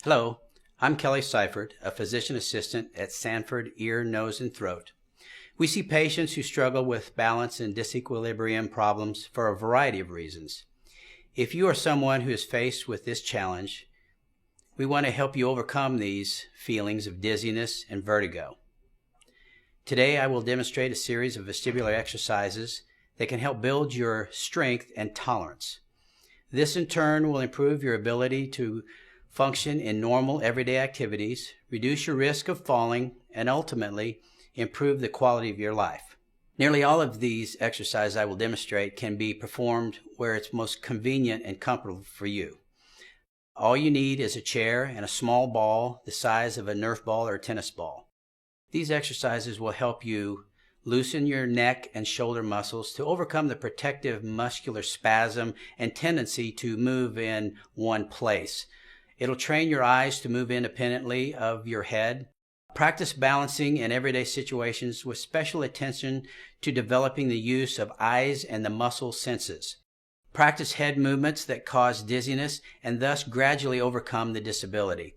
Hello, I'm Kelly Seifert, a physician assistant at Sanford Ear, Nose, and Throat. We see patients who struggle with balance and disequilibrium problems for a variety of reasons. If you are someone who is faced with this challenge, we want to help you overcome these feelings of dizziness and vertigo. Today I will demonstrate a series of vestibular exercises that can help build your strength and tolerance. This in turn will improve your ability to function in normal everyday activities, reduce your risk of falling, and ultimately improve the quality of your life. Nearly all of these exercises I will demonstrate can be performed where it's most convenient and comfortable for you. All you need is a chair and a small ball the size of a Nerf ball or a tennis ball. These exercises will help you loosen your neck and shoulder muscles to overcome the protective muscular spasm and tendency to move in one place. It'll train your eyes to move independently of your head. Practice balancing in everyday situations with special attention to developing the use of eyes and the muscle senses. Practice head movements that cause dizziness and thus gradually overcome the disability.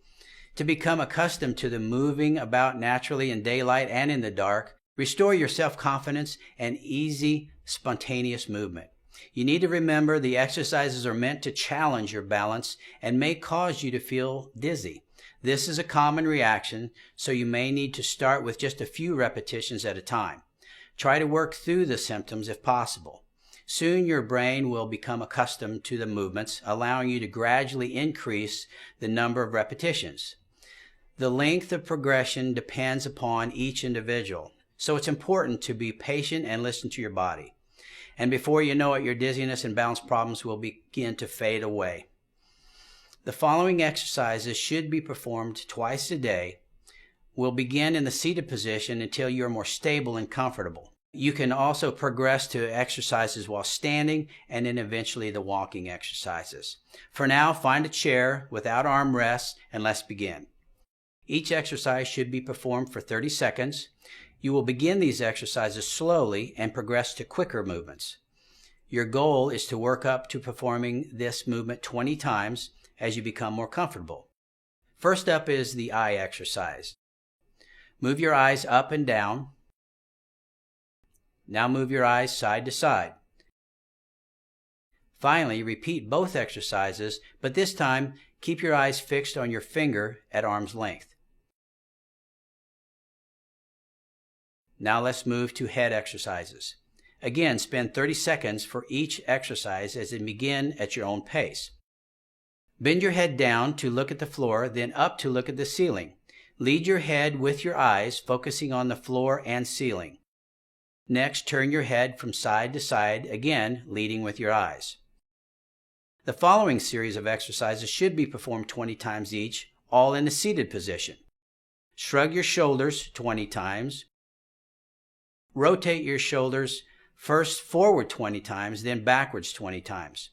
To become accustomed to the moving about naturally in daylight and in the dark, restore your self-confidence and easy, spontaneous movement. You need to remember the exercises are meant to challenge your balance and may cause you to feel dizzy. This is a common reaction, so you may need to start with just a few repetitions at a time. Try to work through the symptoms if possible. Soon your brain will become accustomed to the movements, allowing you to gradually increase the number of repetitions. The length of progression depends upon each individual, so it's important to be patient and listen to your body. And before you know it, your dizziness and balance problems will begin to fade away. The following exercises should be performed twice a day. We'll begin in the seated position until you're more stable and comfortable. You can also progress to exercises while standing and then eventually the walking exercises. For now, find a chair without armrests and let's begin. Each exercise should be performed for 30 seconds. You will begin these exercises slowly and progress to quicker movements. Your goal is to work up to performing this movement 20 times as you become more comfortable. First up is the eye exercise. Move your eyes up and down. Now move your eyes side to side. Finally, repeat both exercises, but this time keep your eyes fixed on your finger at arm's length. Now let's move to head exercises. Again, spend 30 seconds for each exercise as they begin at your own pace. Bend your head down to look at the floor, then up to look at the ceiling. Lead your head with your eyes, focusing on the floor and ceiling. Next, turn your head from side to side, again leading with your eyes. The following series of exercises should be performed 20 times each, all in a seated position. Shrug your shoulders 20 times. Rotate your shoulders first forward 20 times, then backwards 20 times.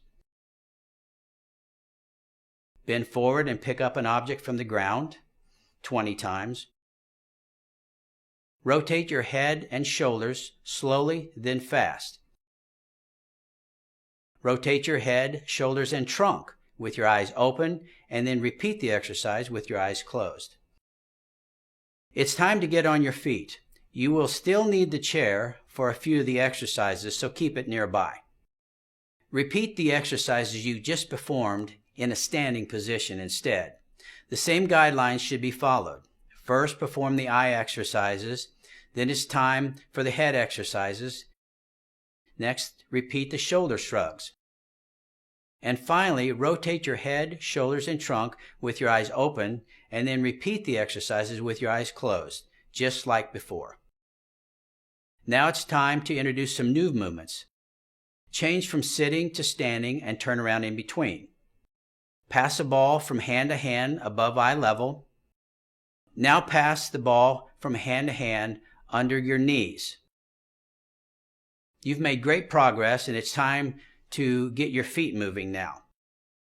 Bend forward and pick up an object from the ground 20 times. Rotate your head and shoulders slowly, then fast. Rotate your head, shoulders, and trunk with your eyes open, and then repeat the exercise with your eyes closed. It's time to get on your feet. You will still need the chair for a few of the exercises, so keep it nearby. Repeat the exercises you just performed in a standing position instead. The same guidelines should be followed. First, perform the eye exercises. Then it's time for the head exercises. Next, repeat the shoulder shrugs. And finally, rotate your head, shoulders, and trunk with your eyes open, and then repeat the exercises with your eyes closed, just like before. Now it's time to introduce some new movements. Change from sitting to standing and turn around in between. Pass a ball from hand to hand above eye level. Now pass the ball from hand to hand under your knees. You've made great progress and it's time to get your feet moving now.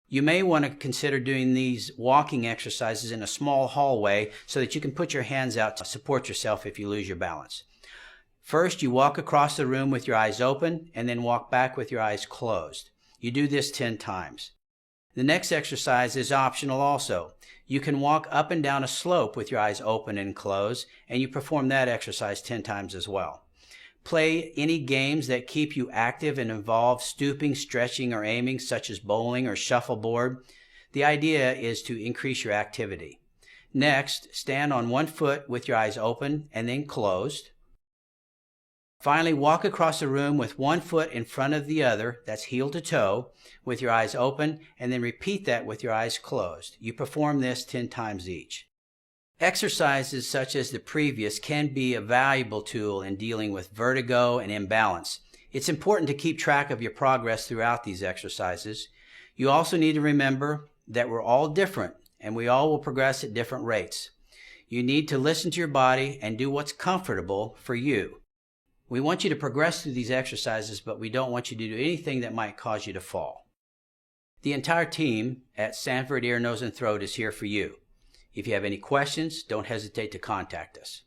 You may want to consider doing these walking exercises in a small hallway so that you can put your hands out to support yourself if you lose your balance. First, you walk across the room with your eyes open and then walk back with your eyes closed. You do this 10 times. The next exercise is optional also. You can walk up and down a slope with your eyes open and closed, and you perform that exercise 10 times as well. Play any games that keep you active and involve stooping, stretching, or aiming, such as bowling or shuffleboard. The idea is to increase your activity. Next, stand on one foot with your eyes open and then closed. Finally, walk across the room with one foot in front of the other, that's heel to toe, with your eyes open, and then repeat that with your eyes closed. You perform this 10 times each. Exercises such as the previous can be a valuable tool in dealing with vertigo and imbalance. It's important to keep track of your progress throughout these exercises. You also need to remember that we're all different and we all will progress at different rates. You need to listen to your body and do what's comfortable for you. We want you to progress through these exercises, but we don't want you to do anything that might cause you to fall. The entire team at Sanford Ear, Nose, and Throat is here for you. If you have any questions, don't hesitate to contact us.